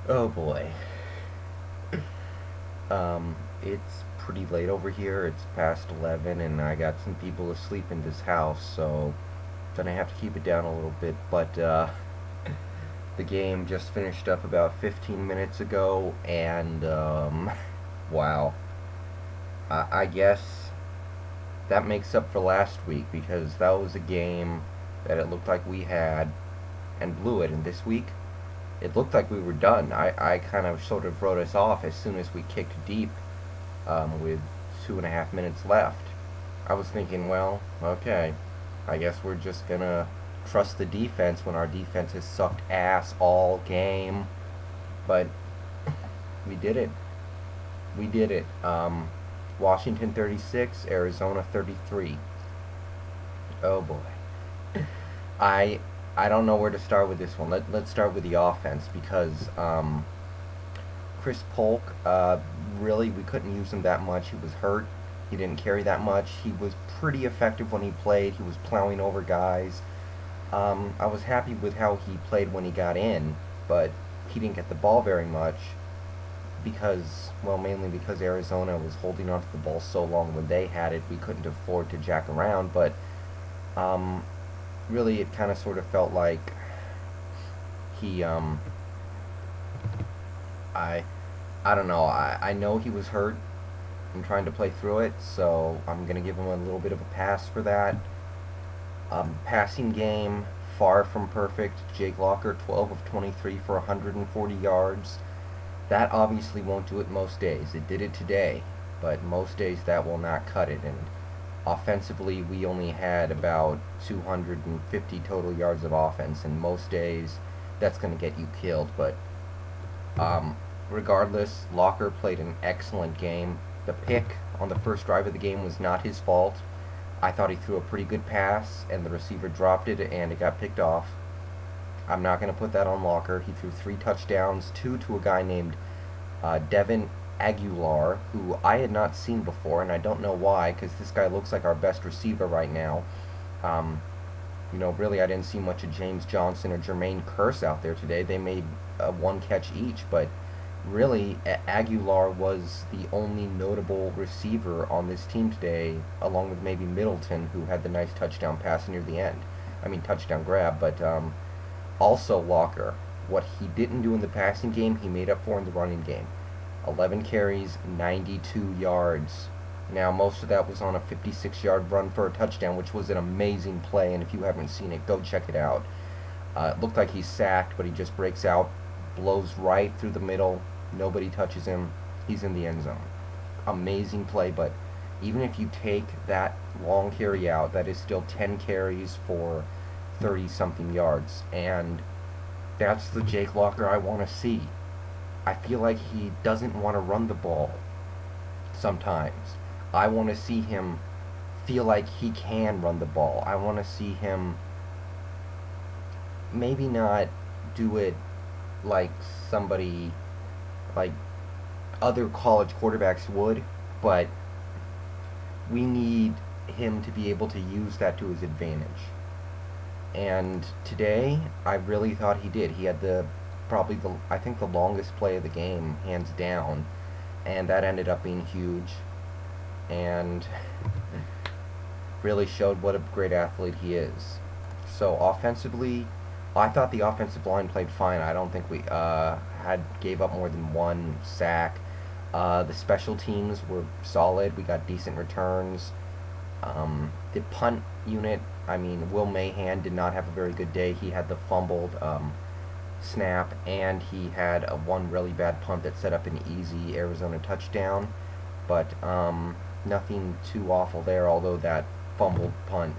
Oh boy. It's pretty late over here. It's past 11 and I got some people asleep in this house, so gonna have to keep it down a little bit, but the game just finished up about 15 minutes ago and wow. I guess that makes up for last week because that was a game that it looked like we had and blew it, and this week it looked like we were done. I kind of sort of wrote us off as soon as we kicked deep with 2.5 minutes left. I was thinking, well, okay, I guess we're just gonna trust the defense when our defense has sucked ass all game. But we did it. We did it. Washington 36, Arizona 33. Oh boy. I I don't know where to start with this one. Let's start with the offense because Chris Polk, really, we couldn't use him that much. He was hurt. He didn't carry that much. He was pretty effective when he played. He was plowing over guys. I was happy with how he played when he got in, but he didn't get the ball very much because, well, mainly because Arizona was holding onto the ball so long when they had it. We couldn't afford to jack around, but um, really, it kind of sort of felt like he, I, I don't know. I know he was hurt and trying to play through it, so I'm gonna give him a little bit of a pass for that. Passing game, far from perfect. Jake Locker, 12 of 23 for 140 yards. That obviously won't do it most days. It did it today, but most days that will not cut it. And offensively, we only had about 250 total yards of offense, and most days that's going to get you killed. But um, regardless, Locker played an excellent game. The pick on the first drive of the game was not his fault. I thought he threw a pretty good pass, and the receiver dropped it, and it got picked off. I'm not going to put that on Locker. He threw 3 touchdowns, two to a guy named Devin Aguilar, who I had not seen before, and I don't know why, because this guy looks like our best receiver right now. Um, really, I didn't see much of James Johnson or Jermaine Curse out there today. They made one catch each, but really, Aguilar was the only notable receiver on this team today, along with maybe Middleton, who had the nice touchdown pass near the end. I mean, touchdown grab, but also Walker. What he didn't do in the passing game, he made up for in the running game. 11 carries, 92 yards. Now, most of that was on a 56-yard run for a touchdown, which was an amazing play, and if you haven't seen it, go check it out. It looked like he's sacked, but he just breaks out, blows right through the middle. Nobody touches him. He's in the end zone. Amazing play, but even if you take that long carry out, that is still 10 carries for 30 something yards. And that's the Jake Locker I want to see. I feel like he doesn't want to run the ball sometimes. I want to see him feel like he can run the ball. I want to see him maybe not do it like somebody, like other college quarterbacks would, but we need him to be able to use that to his advantage. And today, I really thought he did. He had probably the I think the longest play of the game, hands down, and that ended up being huge, and really showed what a great athlete he is. So offensively, I thought the offensive line played fine. I don't think we had gave up more than one sack. The special teams were solid. We got decent returns. The punt unit, I mean, Will Mahan did not have a very good day. He had the fumbled snap, and he had one really bad punt that set up an easy Arizona touchdown. But nothing too awful there, although that fumbled punt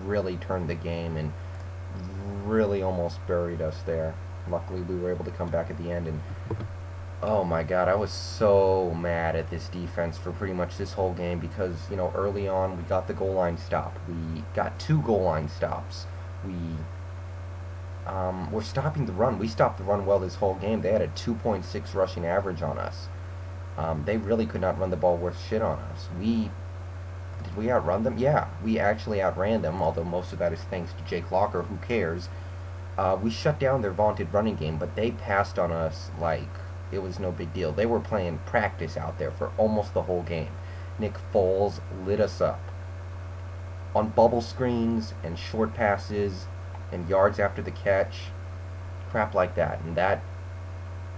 really turned the game and really almost buried us there. Luckily, we were able to come back at the end, and oh my god, I was so mad at this defense for pretty much this whole game because, early on we got the goal line stop. We got 2 goal line stops. We're stopping the run. We stopped the run well this whole game. They had a 2.6 rushing average on us. They really could not run the ball worth shit on us. Did we outrun them? Yeah, we actually outran them, although most of that is thanks to Jake Locker. Who cares? We shut down their vaunted running game, but they passed on us like it was no big deal. They were playing practice out there for almost the whole game. Nick Foles lit us up on bubble screens and short passes and yards after the catch, crap like that. And that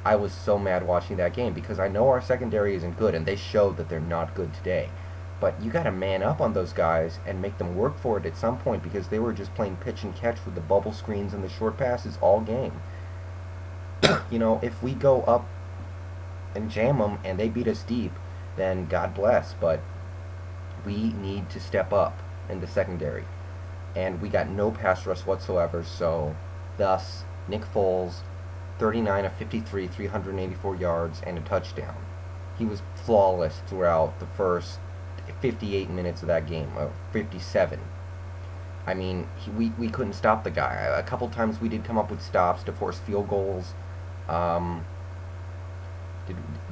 I was so mad watching that game because I know our secondary isn't good, and they showed that they're not good today. But you got to man up on those guys and make them work for it at some point because they were just playing pitch and catch with the bubble screens and the short passes all game. If we go up and jam them and they beat us deep, then God bless. But we need to step up in the secondary. And we got no pass rush whatsoever, so thus Nick Foles, 39 of 53, 384 yards, and a touchdown. He was flawless throughout the first 58 minutes of that game, 57. I mean, we couldn't stop the guy. A couple times we did come up with stops to force field goals. Um,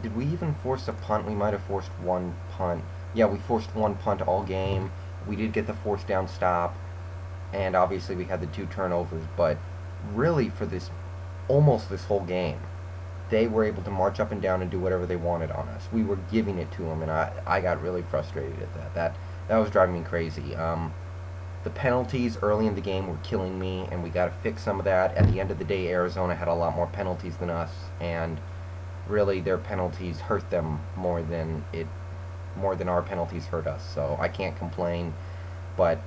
did we even force a punt? We might have forced one punt. Yeah, we forced one punt all game. We did get the fourth down stop, and obviously we had the 2 turnovers. But really, for almost this whole game, they were able to march up and down and do whatever they wanted on us. We were giving it to them, and I got really frustrated at that. That was driving me crazy. The penalties early in the game were killing me, and we got to fix some of that. At the end of the day, Arizona had a lot more penalties than us, and really their penalties hurt them more than our penalties hurt us. So I can't complain. But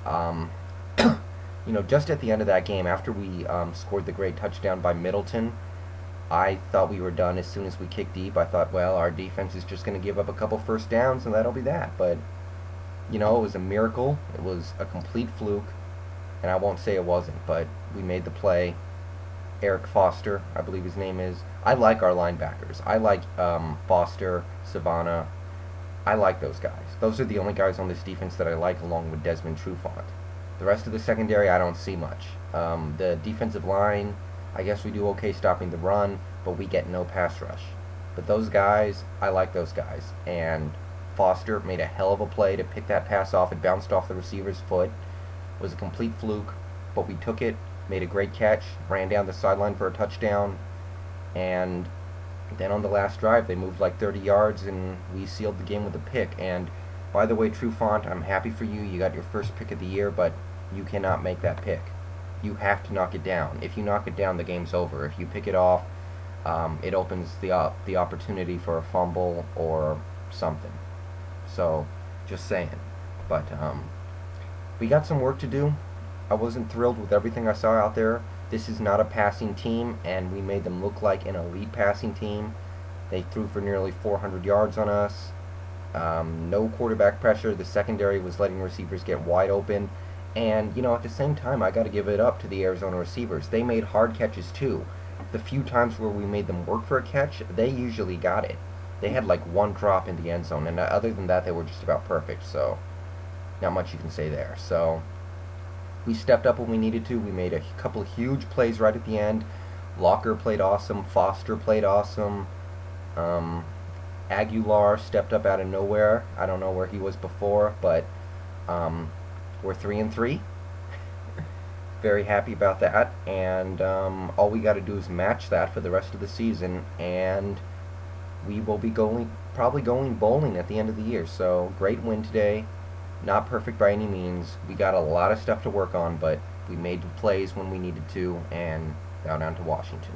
just at the end of that game, after we scored the great touchdown by Middleton, I thought we were done as soon as we kicked deep. I thought, well, our defense is just going to give up a couple first downs, and that'll be that. But it was a miracle. It was a complete fluke, and I won't say it wasn't, but we made the play. Eric Foster, I believe his name is. I like our linebackers. I like Foster, Savannah. I like those guys. Those are the only guys on this defense that I like, along with Desmond Trufant. The rest of the secondary, I don't see much. The defensive line, I guess we do okay stopping the run, but we get no pass rush. But those guys, I like those guys. And Foster made a hell of a play to pick that pass off. It bounced off the receiver's foot. It was a complete fluke, but we took it, made a great catch, ran down the sideline for a touchdown, and then on the last drive, they moved like 30 yards, and we sealed the game with a pick. And by the way, Trufant, I'm happy for you. You got your first pick of the year, but you cannot make that pick. You have to knock it down. If you knock it down, the game's over. If you pick it off, it opens the opportunity for a fumble or something. So, just saying. But we got some work to do. I wasn't thrilled with everything I saw out there. This is not a passing team, and we made them look like an elite passing team. They threw for nearly 400 yards on us. No quarterback pressure. The secondary was letting receivers get wide open. And, at the same time, I got to give it up to the Arizona receivers. They made hard catches, too. The few times where we made them work for a catch, they usually got it. They had like one drop in the end zone, and other than that, they were just about perfect. So, not much you can say there. So, we stepped up when we needed to. We made a couple of huge plays right at the end. Locker played awesome. Foster played awesome. Aguilar stepped up out of nowhere. I don't know where he was before, but we're 3-3. Very happy about that, and all we got to do is match that for the rest of the season, and we will be probably going bowling at the end of the year. So great win today. Not perfect by any means. We got a lot of stuff to work on, but we made the plays when we needed to, and now down to Washington.